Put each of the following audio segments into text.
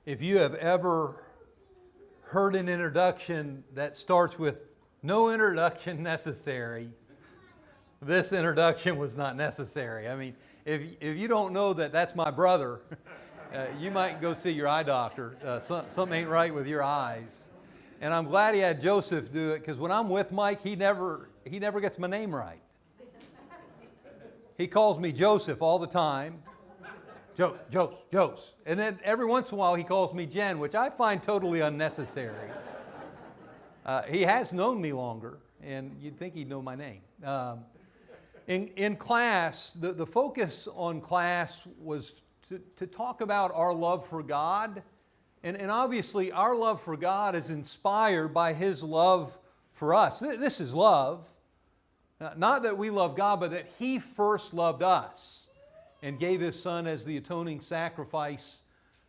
If you have ever heard an introduction that starts with no introduction necessary, this introduction was not necessary. I mean, if you don't know that that's my brother, you might go see your eye doctor. Something ain't right with your eyes. And I'm glad he had Joseph do it, because when I'm with Mike, he never gets my name right. He calls me Joseph all the time. Jose. And then every once in a while he calls me Jen, which I find totally unnecessary. He has known me longer, and you'd think he'd know my name. In class, the focus on class was to talk about our love for God. And obviously our love for God is inspired by His love for us. This is love. Not that we love God, but that He first loved us and gave His Son as the atoning sacrifice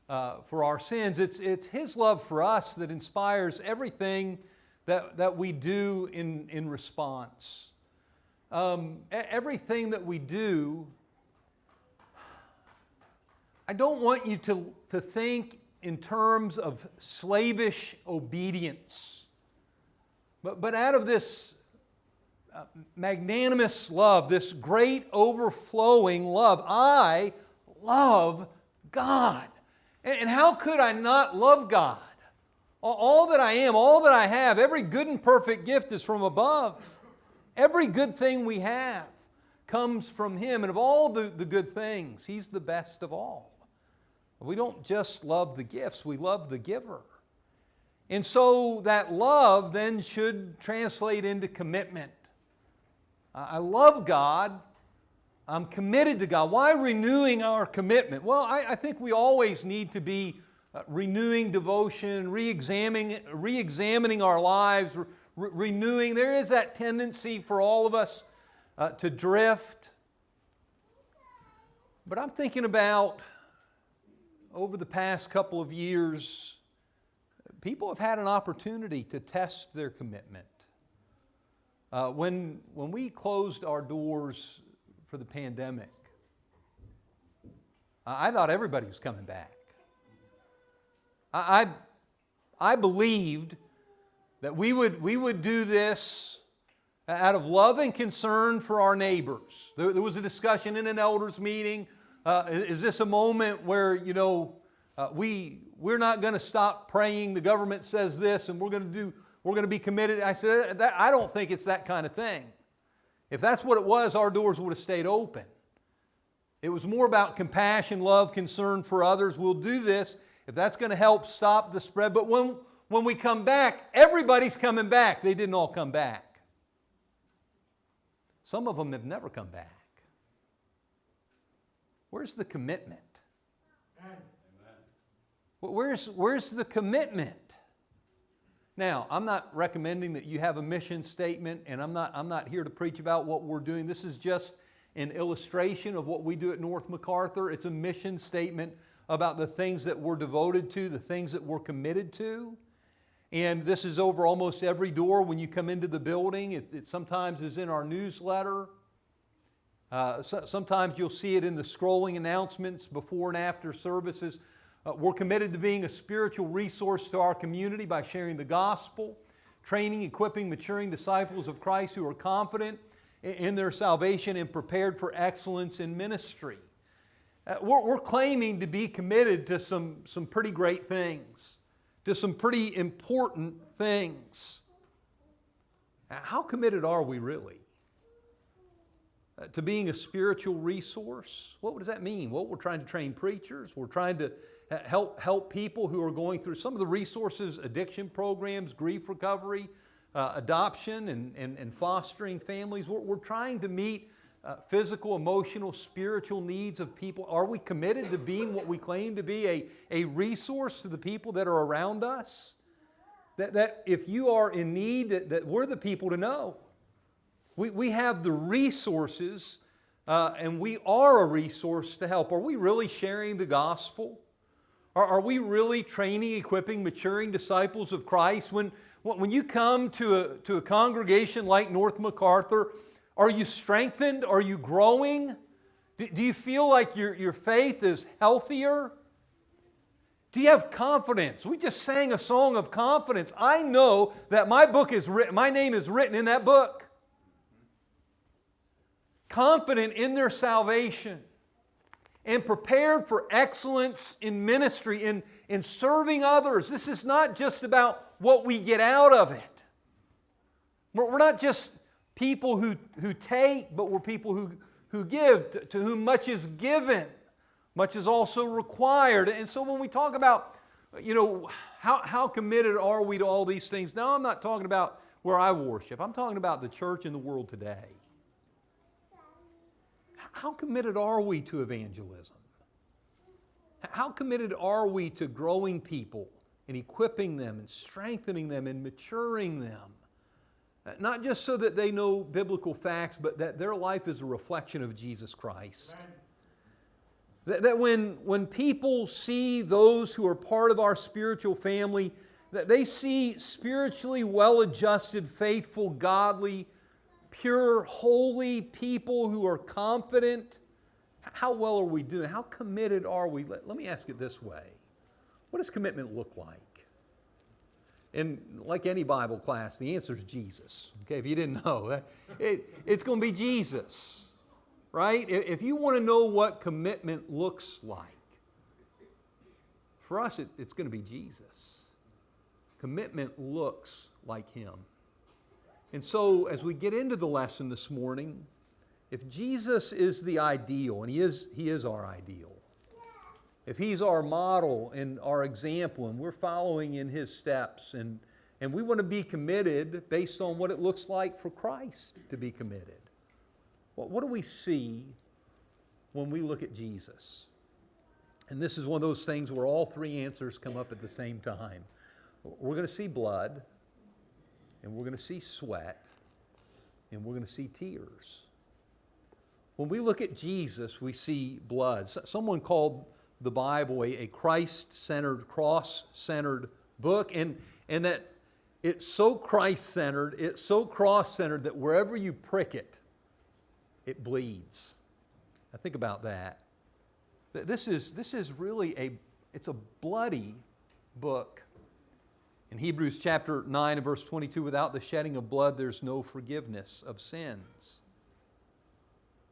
for our sins. It's His love for us that inspires everything that we do in response. Everything that we do, I don't want you to think in terms of slavish obedience, but out of this magnanimous love, this great overflowing love. I love God. And how could I not love God? All that I am, all that I have, every good and perfect gift is from above. Every good thing we have comes from Him. And of all the good things, He's the best of all. We don't just love the gifts, we love the giver. And so that love then should translate into commitment. I love God. I'm committed to God. Why renewing our commitment? Well, I think we always need to be renewing devotion, re-examining our lives, renewing. There is that tendency for all of us to drift. But I'm thinking about over the past couple of years, people have had an opportunity to test their commitment. When we closed our doors for the pandemic, I thought everybody was coming back. I believed that we would do this out of love and concern for our neighbors. There was a discussion in an elders meeting. Is this a moment where, we're not going to stop praying? The government says this, and we're going to be committed. I said, I don't think it's that kind of thing. If that's what it was, our doors would have stayed open. It was more about compassion, love, concern for others. We'll do this if that's going to help stop the spread. But when we come back, everybody's coming back. They didn't all come back. Some of them have never come back. Where's the commitment? Where's the commitment? Now, I'm not recommending that you have a mission statement, and I'm not here to preach about what we're doing. This is just an illustration of what we do at North MacArthur. It's a mission statement about the things that we're devoted to, the things that we're committed to. And this is over almost every door when you come into the building. It sometimes is in our newsletter. Sometimes you'll see it in the scrolling announcements before and after services. We're committed to being a spiritual resource to our community by sharing the gospel, training, equipping, maturing disciples of Christ who are confident in their salvation and prepared for excellence in ministry. We're claiming to be committed to some pretty great things, to some pretty important things. How committed are we really? To being a spiritual resource? What does that mean? Well, we're trying to train preachers. We're trying to help people who are going through some of the resources, addiction programs, grief recovery, adoption, and fostering families. We're trying to meet physical, emotional, spiritual needs of people. Are we committed to being what we claim to be a resource to the people that are around us? That if you are in need, that we're the people to know. We have the resources, and we are a resource to help. Are we really sharing the gospel? Are we really training, equipping, maturing disciples of Christ? When you come to a congregation like North MacArthur, are you strengthened? Are you growing? Do you feel like your faith is healthier? Do you have confidence? We just sang a song of confidence. I know that my book is written, my name is written in that book. Confident in their salvation and prepared for excellence in ministry, in serving others. This is not just about what we get out of it. We're not just people who take, but we're people who give, to whom much is given. Much is also required. And so when we talk about, how committed are we to all these things? Now I'm not talking about where I worship. I'm talking about the church in the world today. How committed are we to evangelism? How committed are we to growing people and equipping them and strengthening them and maturing them? Not just so that they know biblical facts, but that their life is a reflection of Jesus Christ. That when people see those who are part of our spiritual family, that they see spiritually well-adjusted, faithful, godly, pure, holy people who are confident. How well are we doing? How committed are we? Let me ask it this way. What does commitment look like? And like any Bible class, the answer is Jesus. Okay, if you didn't know, it's going to be Jesus. Right? If you want to know what commitment looks like, for us it's going to be Jesus. Commitment looks like Him. And so as we get into the lesson this morning, if Jesus is the ideal, and He is our ideal, if He's our model and our example, and we're following in His steps, and we want to be committed based on what it looks like for Christ to be committed. What do we see when we look at Jesus? And this is one of those things where all three answers come up at the same time. We're going to see blood, and we're going to see sweat, and we're going to see tears. When we look at Jesus, we see blood. Someone called the Bible a Christ-centered, cross-centered book, and that it's so Christ-centered, it's so cross-centered that wherever you prick it, it bleeds. Now think about that. This is really it's a bloody book. In Hebrews chapter 9 and verse 22, without the shedding of blood, there's no forgiveness of sins.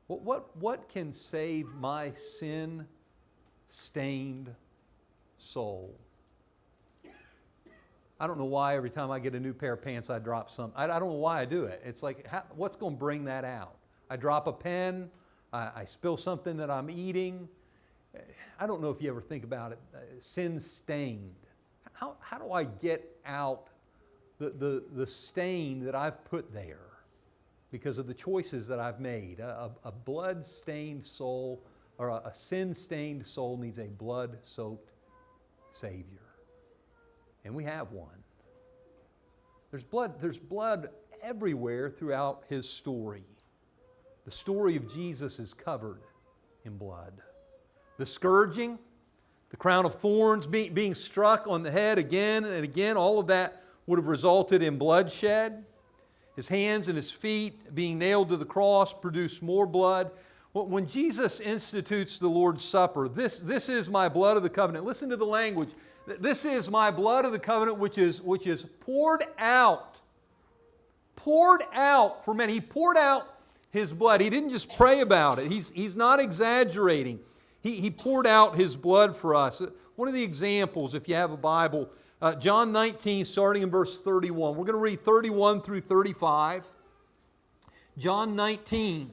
What can save my sin-stained soul? I don't know why every time I get a new pair of pants I drop some. I don't know why I do it. It's like, what's going to bring that out? I drop a pen, I spill something that I'm eating. I don't know if you ever think about it, sin-stained. How do I get out the stain that I've put there because of the choices that I've made? A blood-stained soul or a sin-stained soul needs a blood-soaked Savior. And we have one. There's blood everywhere throughout His story. The story of Jesus is covered in blood. The scourging, the crown of thorns, being struck on the head again and again, all of that would have resulted in bloodshed. His hands and His feet being nailed to the cross produced more blood. When Jesus institutes the Lord's Supper, this is my blood of the covenant. Listen to the language. This is my blood of the covenant which is poured out for many. He poured out His blood. He didn't just pray about it. He's not exaggerating. He poured out His blood for us. One of the examples, if you have a Bible, John 19, starting in verse 31. We're going to read 31 through 35. John 19.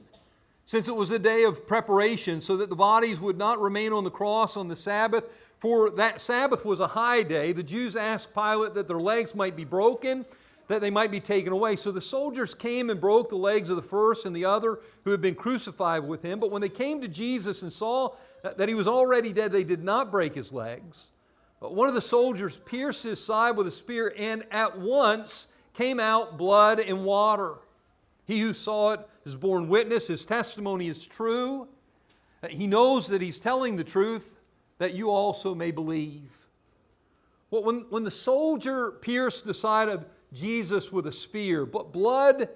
Since it was a day of preparation, so that the bodies would not remain on the cross on the Sabbath, for that Sabbath was a high day, the Jews asked Pilate that their legs might be broken, that they might be taken away. So the soldiers came and broke the legs of the first and the other who had been crucified with Him. But when they came to Jesus and saw that He was already dead, they did not break His legs. But one of the soldiers pierced His side with a spear, and at once came out blood and water. He who saw it has borne witness. His testimony is true. He knows that He's telling the truth, that you also may believe. Well, when the soldier pierced the side of Jesus with a spear, but blood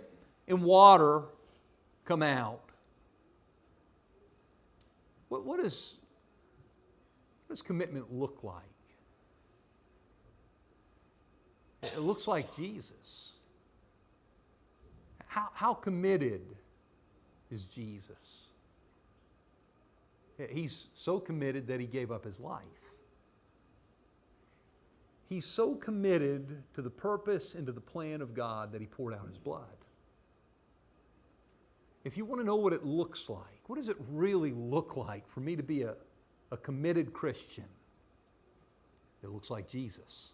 and water come out. What does commitment look like? It looks like Jesus. How committed is Jesus? He's so committed that He gave up His life. He's so committed to the purpose and to the plan of God that He poured out His blood. If you want to know what it looks like, what does it really look like for me to be a committed Christian? It looks like Jesus.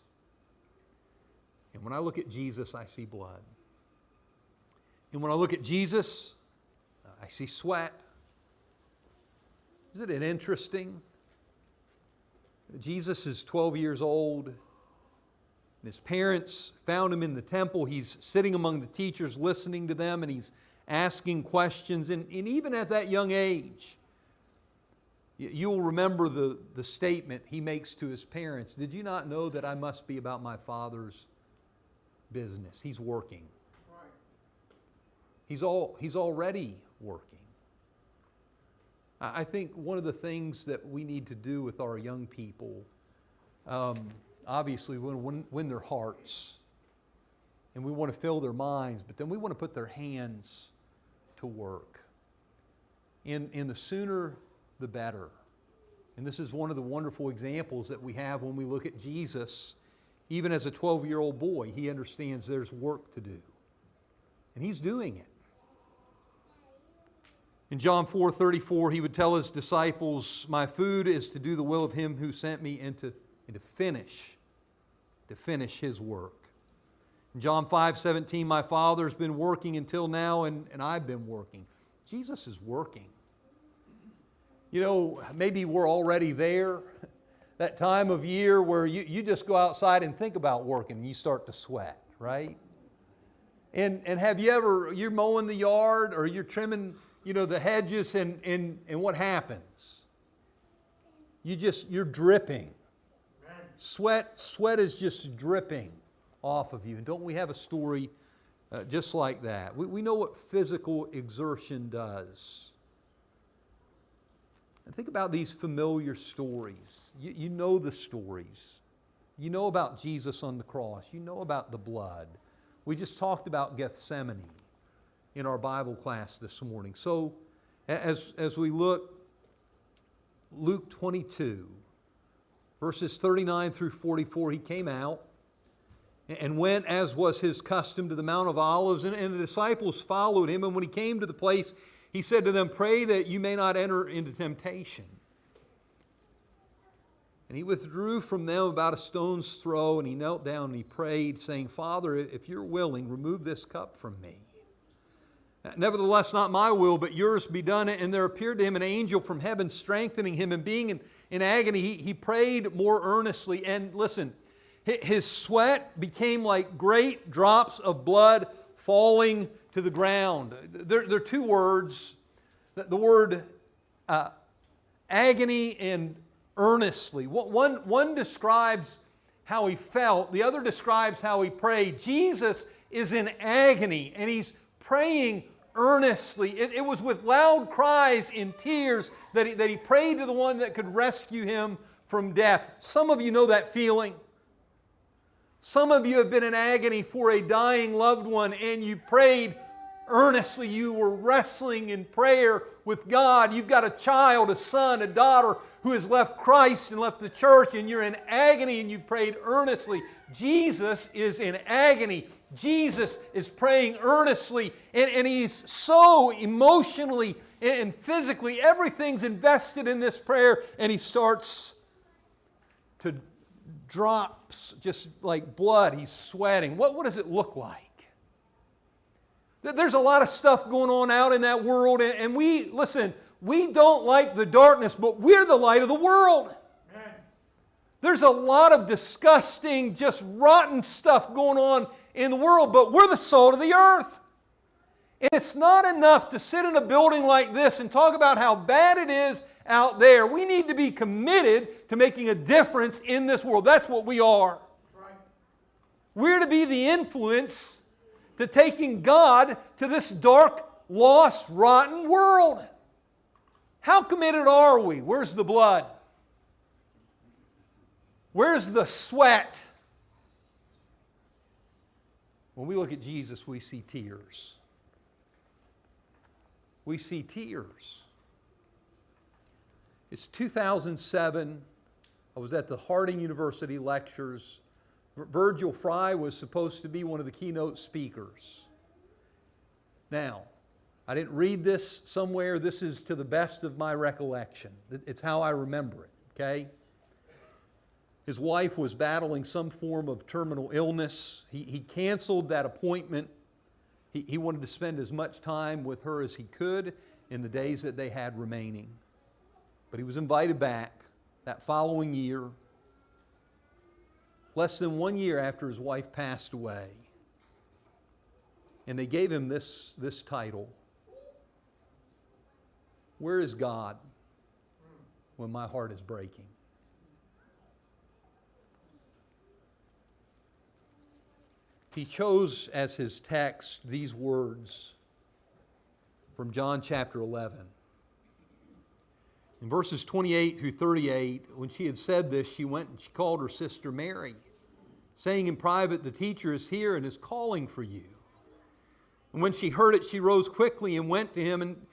And when I look at Jesus, I see blood. And when I look at Jesus, I see sweat. Isn't it interesting? Jesus is 12 years old. And his parents found him in the temple. He's sitting among the teachers, listening to them, and he's asking questions. And even at that young age, you'll remember the statement he makes to his parents. Did you not know that I must be about my Father's business? He's working. He's already working. I think one of the things that we need to do with our young people, obviously we want to win their hearts and we want to fill their minds, but then we want to put their hands to work. And the sooner the better. And this is one of the wonderful examples that we have when we look at Jesus. Even as a 12-year-old boy, he understands there's work to do. And he's doing it. In John 4:34, he would tell his disciples, my food is to do the will of Him who sent me and to finish His work. In John 5:17, my Father's been working until now and I've been working. Jesus is working. You know, maybe we're already there. That time of year where you just go outside and think about working and you start to sweat, right? And have you ever, you're mowing the yard or you're trimming, the hedges and what happens? You're dripping. Sweat is just dripping off of you. And don't we have a story just like that? We know what physical exertion does. And think about these familiar stories. You know the stories. You know about Jesus on the cross. You know about the blood. We just talked about Gethsemane in our Bible class this morning. So as we look, Luke 22, verses 39 through 44, He came out and went, as was His custom, to the Mount of Olives, and the disciples followed Him. And when He came to the place, He said to them, pray that you may not enter into temptation. And He withdrew from them about a stone's throw, and He knelt down and He prayed, saying, Father, if you're willing, remove this cup from me. Nevertheless, not my will, but yours be done. And there appeared to Him an angel from heaven, strengthening Him. And being in agony, he prayed more earnestly. And listen, his sweat became like great drops of blood falling to the ground. There are two words, the word agony and earnestly. One describes how he felt, the other describes how he prayed. Jesus is in agony and He's praying earnestly. It was with loud cries and tears that he prayed to the one that could rescue him from death. Some of you know that feeling. Some of you have been in agony for a dying loved one and you prayed earnestly. You were wrestling in prayer with God. You've got a child, a son, a daughter who has left Christ and left the church, and you're in agony and you prayed earnestly. Jesus is in agony. Jesus is praying earnestly, and He's so emotionally and physically, everything's invested in this prayer, and He starts to drops just like blood. He's sweating. What does it look like? There's a lot of stuff going on out in that world, and we don't like the darkness, but we're the light of the world. Amen. There's a lot of disgusting, just rotten stuff going on in the world, but we're the salt of the earth. And it's not enough to sit in a building like this and talk about how bad it is out there. We need to be committed to making a difference in this world. That's what we are. Right. We're to be the influence to taking God to this dark, lost, rotten world. How committed are we? Where's the blood? Where's the sweat? When we look at Jesus, we see tears. We see tears. It's 2007. I was at the Harding University lectures. Virgil Fry was supposed to be one of the keynote speakers. Now, I didn't read this somewhere. This is to the best of my recollection. It's how I remember it, okay? His wife was battling some form of terminal illness. He canceled that appointment. He wanted to spend as much time with her as he could in the days that they had remaining. But he was invited back that following year, less than 1 year after his wife passed away. And they gave him this title, "Where is God when my heart is breaking?" He chose as his text these words from John chapter 11. In verses 28 through 38, when she had said this, she went and she called her sister Mary, saying in private, "The teacher is here and is calling for you." And when she heard it, she rose quickly and went to him. And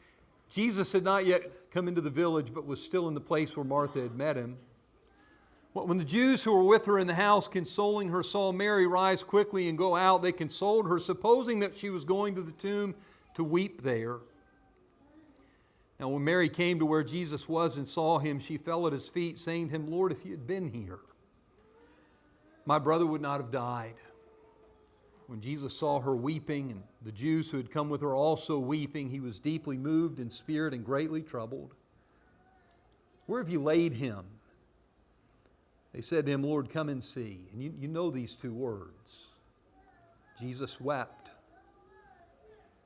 Jesus had not yet come into the village, but was still in the place where Martha had met him. When the Jews who were with her in the house, consoling her, saw Mary rise quickly and go out, they consoled her, supposing that she was going to the tomb to weep there. Now when Mary came to where Jesus was and saw him, she fell at his feet, saying to him, "Lord, if you had been here, my brother would not have died." When Jesus saw her weeping, and the Jews who had come with her also weeping, he was deeply moved in spirit and greatly troubled. "Where have you laid him?" They said to him, "Lord, come and see." And you know these two words. Jesus wept.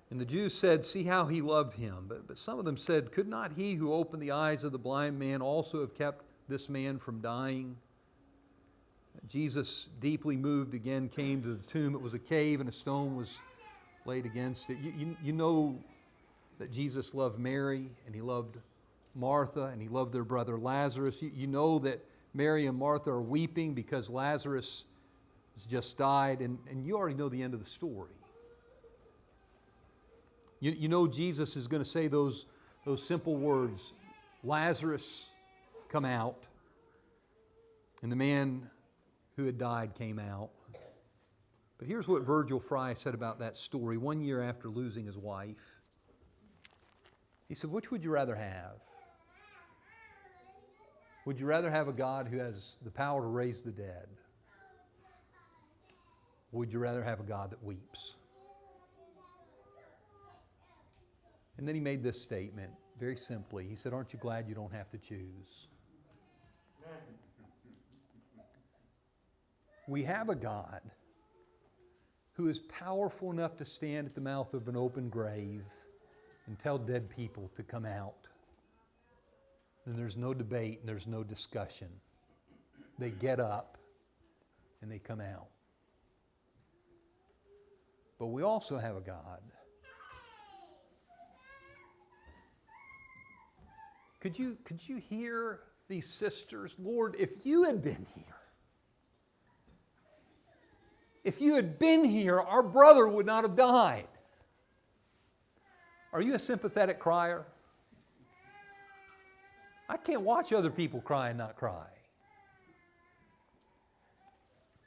And the Jews said, "See how he loved him." But some of them said, "Could not he who opened the eyes of the blind man also have kept this man from dying?" Jesus, deeply moved again, came to the tomb. It was a cave and a stone was laid against it. You know that Jesus loved Mary and he loved Martha and he loved their brother Lazarus. You know that Mary and Martha are weeping because Lazarus has just died, and you already know the end of the story. You know Jesus is going to say those simple words, "Lazarus, come out." And the man who had died came out. But here's what Virgil Fry said about that story 1 year after losing his wife. He said, "Which would you rather have? Would you rather have a God who has the power to raise the dead? Or would you rather have a God that weeps?" And then he made this statement very simply. He said, "Aren't you glad you don't have to choose?" We have a God who is powerful enough to stand at the mouth of an open grave and tell dead people to come out. Then there's no debate and there's no discussion. They get up and they come out. But we also have a God. Could you hear these sisters? "Lord, if you had been here, if you had been here, our brother would not have died." Are you a sympathetic crier? I can't watch other people cry and not cry.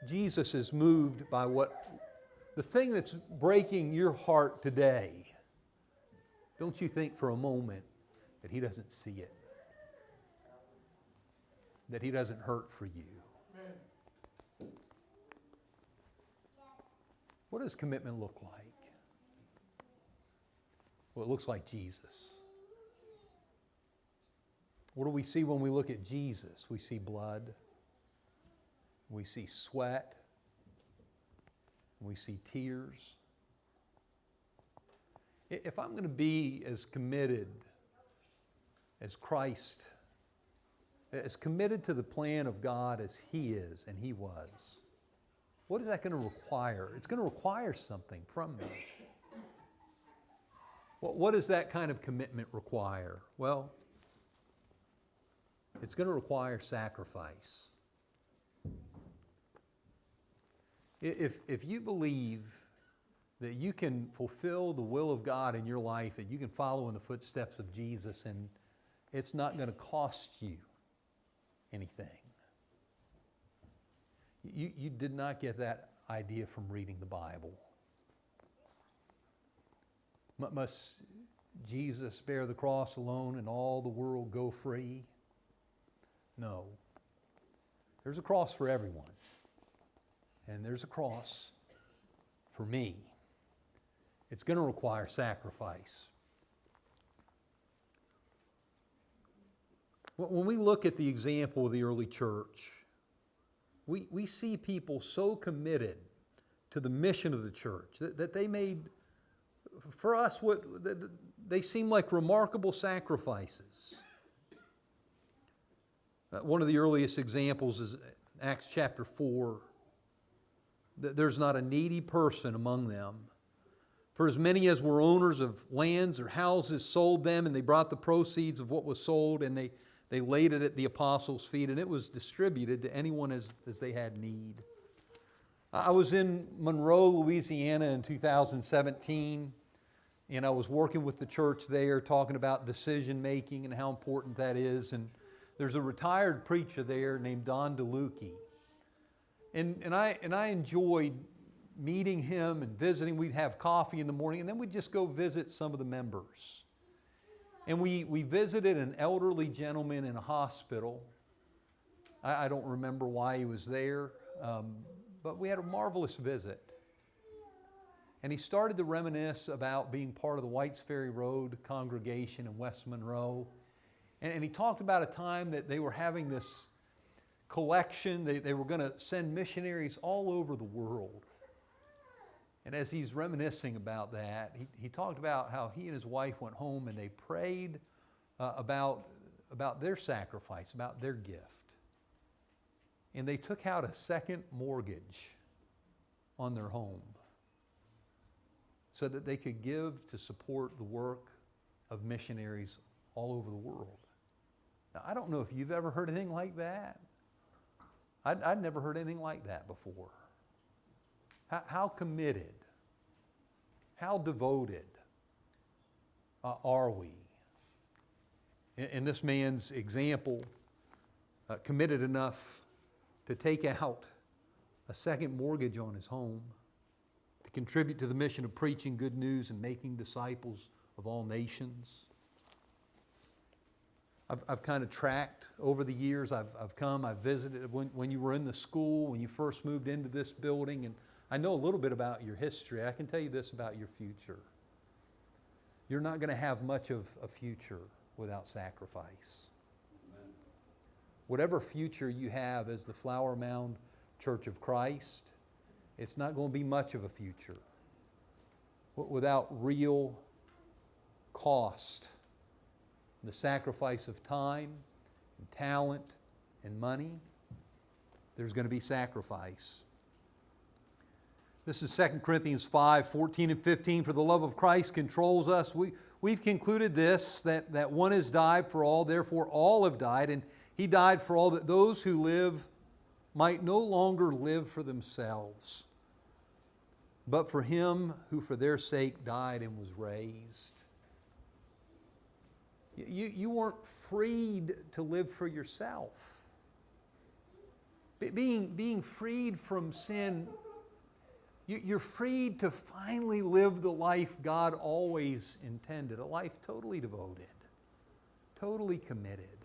Jesus is moved by the thing that's breaking your heart today. Don't you think for a moment that he doesn't see it? That he doesn't hurt for you? What does commitment look like? Well, it looks like Jesus. What do we see when we look at Jesus? We see blood, we see sweat, we see tears. If I'm going to be as committed as Christ, as committed to the plan of God as He is and He was, what is that going to require? It's going to require something from me. What does that kind of commitment require? Well, it's going to require sacrifice. If you believe that you can fulfill the will of God in your life, that you can follow in the footsteps of Jesus, and it's not going to cost you anything. You did not get that idea from reading the Bible. Must Jesus bear the cross alone and all the world go free? No. There's a cross for everyone. And there's a cross for me. It's going to require sacrifice. When we look at the example of the early church, we see people so committed to the mission of the church that they made, for us, they seem like remarkable sacrifices. One of the earliest examples is Acts chapter 4. There's not a needy person among them. For as many as were owners of lands or houses sold them, and they brought the proceeds of what was sold, and they laid it at the apostles' feet, and it was distributed to anyone as they had need. I was in Monroe, Louisiana in 2017, and I was working with the church there, talking about decision making and how important that is. And there's a retired preacher there named Don DeLucchi. And I enjoyed meeting him and visiting. We'd have coffee in the morning, and then we'd just go visit some of the members. And we visited an elderly gentleman in a hospital. I don't remember why he was there, but we had a marvelous visit. And he started to reminisce about being part of the Whites Ferry Road congregation in West Monroe. And he talked about a time that they were having this collection. They were going to send missionaries all over the world. And as he's reminiscing about that, he talked about how he and his wife went home and they prayed about their sacrifice, about their gift. And they took out a second mortgage on their home so that they could give to support the work of missionaries all over the world. Now, I don't know if you've ever heard anything like that. I'd never heard anything like that before. How committed, how devoted are we? In this man's example, committed enough to take out a second mortgage on his home, to contribute to the mission of preaching good news and making disciples of all nations. I've kind of tracked over the years. I've visited when you were in the school, when you first moved into this building, and I know a little bit about your history. I can tell you this about your future. You're not going to have much of a future without sacrifice. Amen. Whatever future you have as the Flower Mound Church of Christ, it's not going to be much of a future without real cost. The sacrifice of time and talent and money, there's going to be sacrifice. This is 2 Corinthians 5, 14 and 15. For the love of Christ controls us. We've concluded this, that one has died for all, therefore all have died, and He died for all, that those who live might no longer live for themselves, but for Him who for their sake died and was raised. You weren't freed to live for yourself. Being freed from sin, you're freed to finally live the life God always intended, a life totally devoted, totally committed,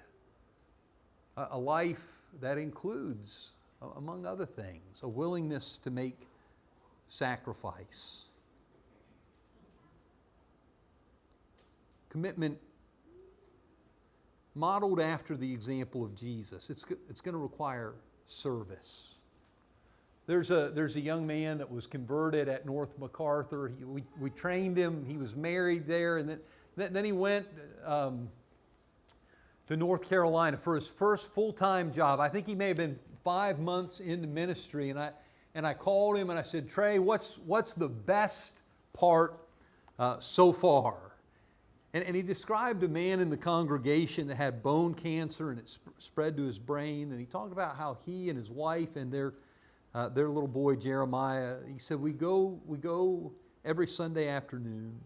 a life that includes, among other things, a willingness to make sacrifice. Commitment modeled after the example of Jesus. It's going to require service. There's a young man that was converted at North MacArthur. We trained him. He was married there, and then he went to North Carolina for his first full-time job. I think he may have been 5 months into ministry, and I called him and I said, Trey, what's the best part so far? And he described a man in the congregation that had bone cancer and it spread to his brain. And he talked about how he and his wife and their little boy Jeremiah, he said, we go every Sunday afternoon.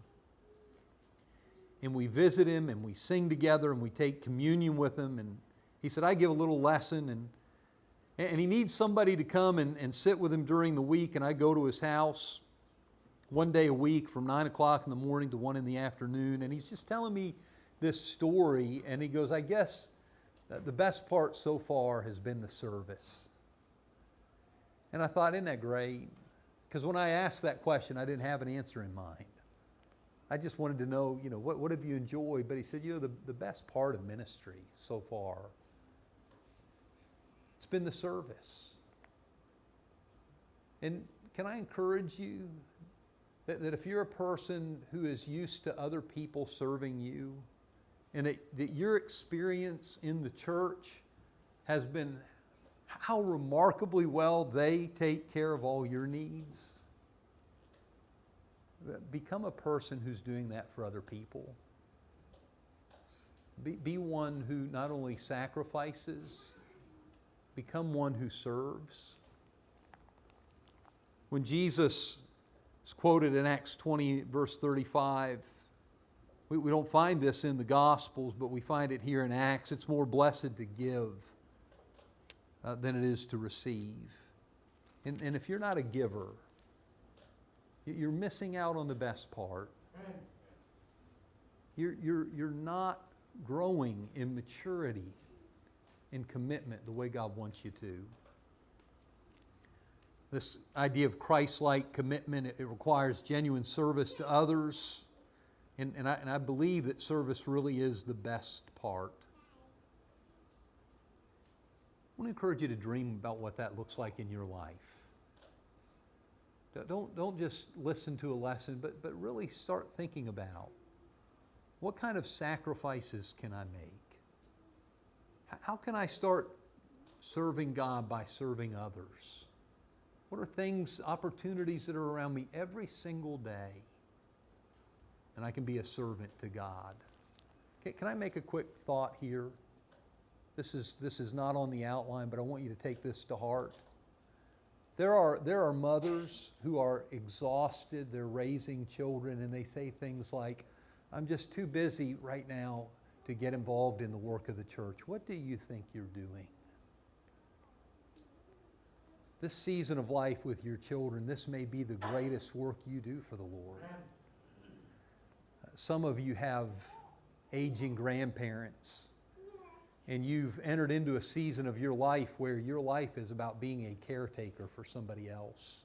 And we visit him and we sing together and we take communion with him. And he said, I give a little lesson and he needs somebody to come and sit with him during the week. And I go to his house one day a week from 9 o'clock in the morning to 1 in the afternoon. And he's just telling me this story. And he goes, I guess the best part so far has been the service. And I thought, isn't that great? Because when I asked that question, I didn't have an answer in mind. I just wanted to know, what have you enjoyed? But he said, the best part of ministry so far, it's been the service. And can I encourage you that if you're a person who is used to other people serving you, and that your experience in the church has been how remarkably well they take care of all your needs, become a person who's doing that for other people. Be one who not only sacrifices, become one who serves. When Jesus is quoted in Acts 20, verse 35, we don't find this in the Gospels, but we find it here in Acts. It's more blessed to give than it is to receive. And if you're not a giver, you're missing out on the best part. You're not growing in maturity and commitment the way God wants you to. This idea of Christ-like commitment, it requires genuine service to others. And I believe that service really is the best part. I want to encourage you to dream about what that looks like in your life. Don't just listen to a lesson, but really start thinking about what kind of sacrifices can I make? How can I start serving God by serving others? What are things, opportunities that are around me every single day? And I can be a servant to God. Okay, can I make a quick thought here? This is not on the outline, but I want you to take this to heart. There are mothers who are exhausted, they're raising children, and they say things like, I'm just too busy right now to get involved in the work of the church. What do you think you're doing? This season of life with your children, this may be the greatest work you do for the Lord. Some of you have aging grandparents, and you've entered into a season of your life where your life is about being a caretaker for somebody else.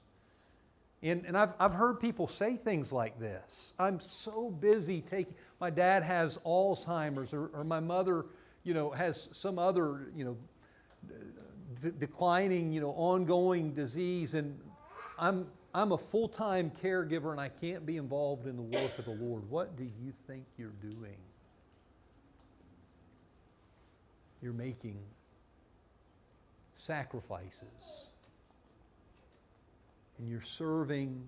And I've heard people say things like this. I'm so busy taking, my dad has Alzheimer's, or my mother, has some other, declining, ongoing disease, and I'm a full-time caregiver and I can't be involved in the work of the Lord. What do you think you're doing? You're making sacrifices. And you're serving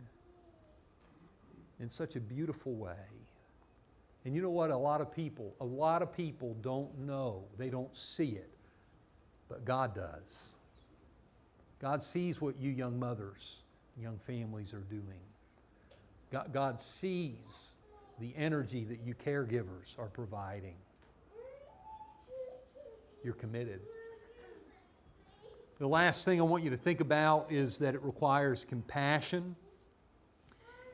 in such a beautiful way. And you know what? A lot of people don't know. They don't see it. But God does. God sees what you young mothers, young families are doing. God sees the energy that you caregivers are providing. You're committed. The last thing I want you to think about is that it requires compassion.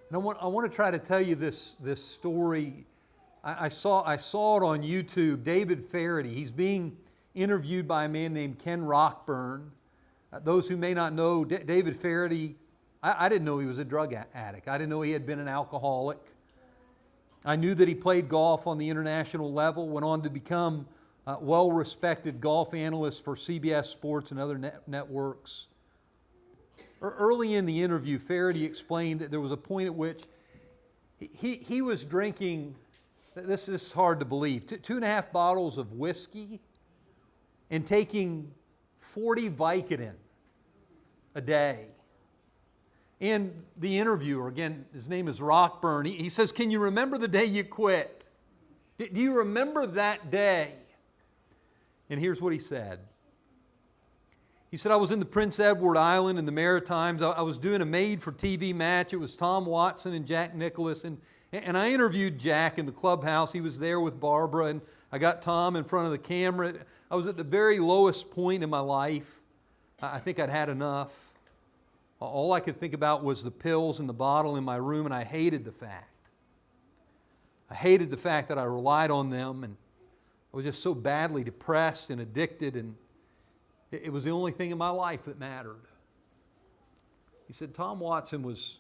And I want to try to tell you this story. I saw it on YouTube. David Faraday, he's being interviewed by a man named Ken Rockburn. Those who may not know, David Faraday, I didn't know he was a drug addict. I didn't know he had been an alcoholic. I knew that he played golf on the international level, went on to become a well-respected golf analyst for CBS Sports and other networks. Early in the interview, Faraday explained that there was a point at which he was drinking, this is hard to believe, 2.5 bottles of whiskey and taking 40 Vicodin a day. And the interviewer, again, his name is Rockburn, he says, can you remember the day you quit? Do you remember that day? And here's what he said. He said, I was in the Prince Edward Island in the Maritimes. I was doing a made-for-TV match. It was Tom Watson and Jack Nicklaus. And I interviewed Jack in the clubhouse. He was there with Barbara, and I got Tom in front of the camera. I was at the very lowest point in my life. I think I'd had enough. All I could think about was the pills in the bottle in my room, and I hated the fact. I hated the fact that I relied on them, and I was just so badly depressed and addicted, and it was the only thing in my life that mattered. He said, Tom Watson was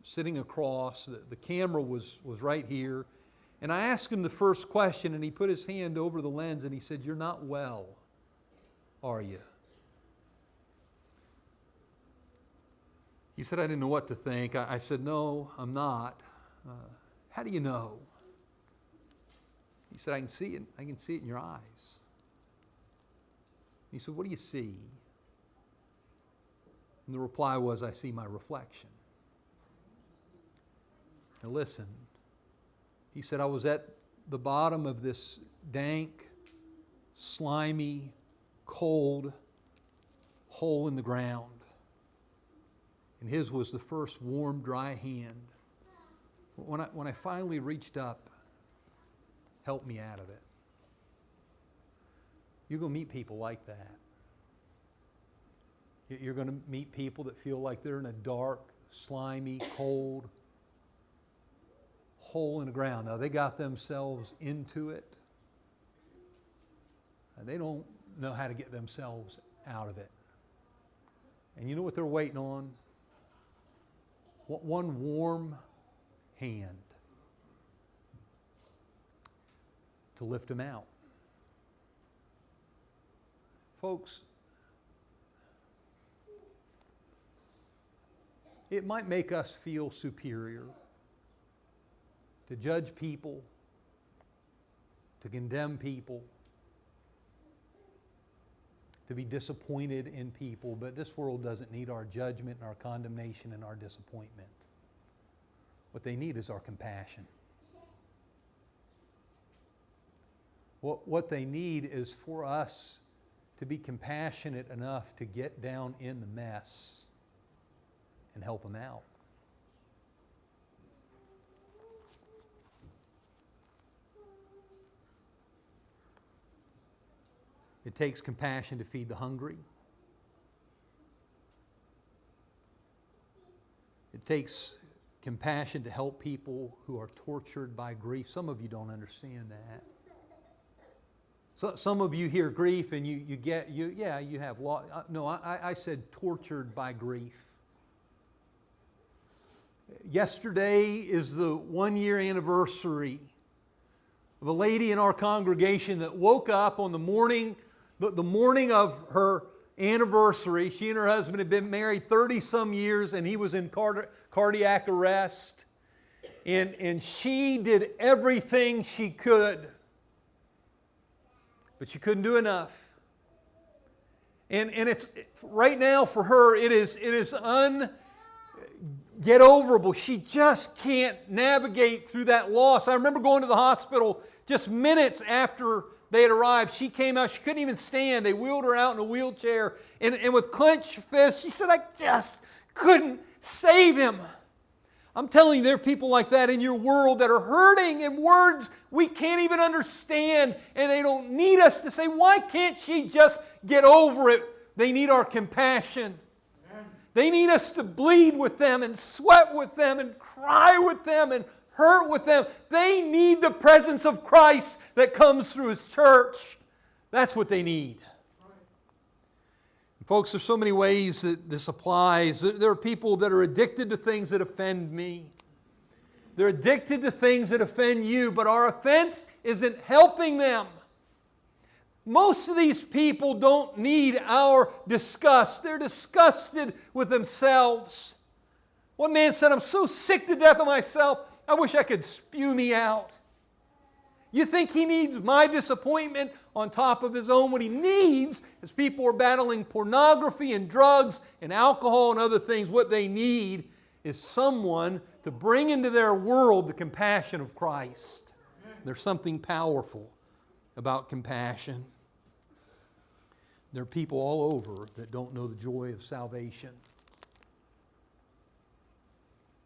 sitting across, the camera was right here, and I asked him the first question, and he put his hand over the lens, and he said, you're not well, are you? He said, I didn't know what to think. I said, no, I'm not. How do you know? He said, I can see it. I can see it in your eyes. He said, what do you see? And the reply was, I see my reflection. Now listen, he said, I was at the bottom of this dank, slimy, cold hole in the ground. And his was the first warm, dry hand. When I finally reached up, helped me out of it. You're going to meet people like that. You're going to meet people that feel like they're in a dark, slimy, cold hole in the ground. Now, they got themselves into it. They don't know how to get themselves out of it. And you know what they're waiting on? One warm hand to lift them out. Folks, it might make us feel superior to judge people, to condemn people, to be disappointed in people, but this world doesn't need our judgment and our condemnation and our disappointment. What they need is our compassion. What they need is for us to be compassionate enough to get down in the mess and help them out. It takes compassion to feed the hungry. It takes compassion to help people who are tortured by grief. Some of you don't understand that. So, some of you hear grief and you have loss. No, I said tortured by grief. Yesterday is the 1-year anniversary of a lady in our congregation that woke up on the morning of her anniversary. She and her husband had been married 30-some years, and he was in cardiac arrest. And she did everything she could, but she couldn't do enough. And it's right now for her, it is unget-overable. She just can't navigate through that loss. I remember going to the hospital just minutes after they had arrived. She came out. She couldn't even stand. They wheeled her out in a wheelchair. And with clenched fists, she said, I just couldn't save him. I'm telling you, there are people like that in your world that are hurting in words we can't even understand. And they don't need us to say, why can't she just get over it? They need our compassion. Amen. They need us to bleed with them and sweat with them and cry with them and hurt with them. They need the presence of Christ that comes through His church. That's what they need. Folks, there's so many ways that this applies. There are people that are addicted to things that offend me. They're addicted to things that offend you, but our offense isn't helping them. Most of these people don't need our disgust. They're disgusted with themselves. One man said, I'm so sick to death of myself, I wish I could spew me out. You think he needs my disappointment on top of his own? What he needs is people are battling pornography and drugs and alcohol and other things. What they need is someone to bring into their world the compassion of Christ. There's something powerful about compassion. There are people all over that don't know the joy of salvation.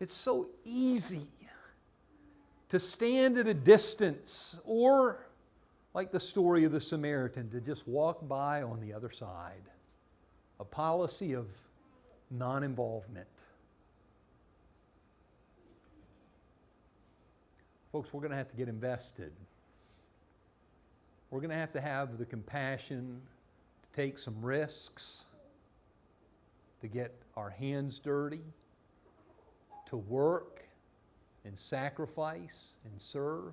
It's so easy to stand at a distance, or, like the story of the Samaritan, to just walk by on the other side. A policy of non-involvement. Folks, we're going to have to get invested. We're going to have the compassion to take some risks, to get our hands dirty, to work and sacrifice and serve.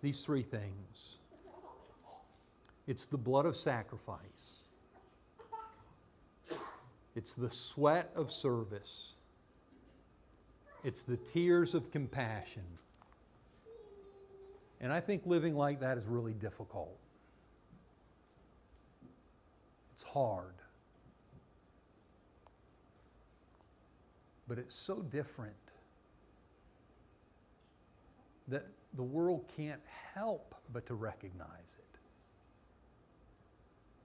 These three things. It's the blood of sacrifice. It's the sweat of service. It's the tears of compassion. And I think living like that is really difficult. It's hard. But it's so different that the world can't help but to recognize it.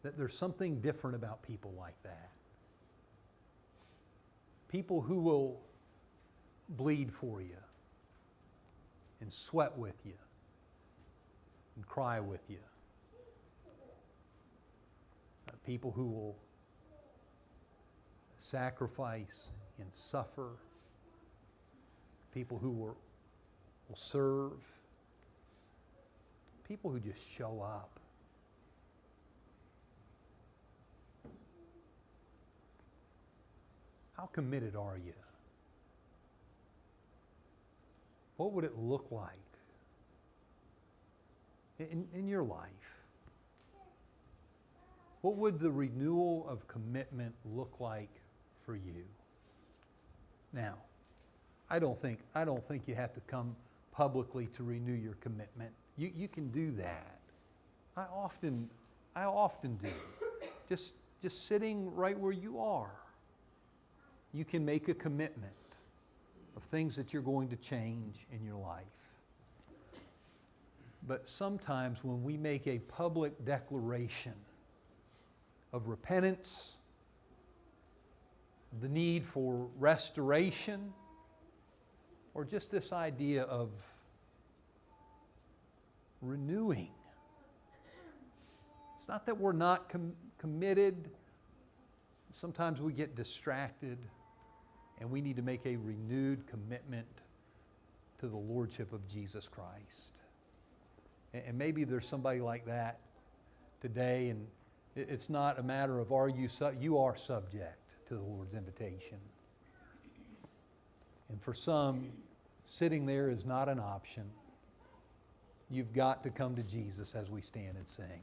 That there's something different about people like that. People who will bleed for you and sweat with you and cry with you. People who will sacrifice and suffer. People who will serve. People who just show up. How committed are you? What would it look like in your life? What would the renewal of commitment look like for you? Now, I don't think you have to come publicly to renew your commitment. You can do that. I often do. Just sitting right where you are, you can make a commitment of things that you're going to change in your life. But sometimes when we make a public declaration of repentance, the need for restoration, or just this idea of renewing. It's not that we're not committed. Sometimes we get distracted, and we need to make a renewed commitment to the Lordship of Jesus Christ. And maybe there's somebody like that today, and it's not a matter of you are subject to the Lord's invitation. And for some, sitting there is not an option. You've got to come to Jesus as we stand and sing.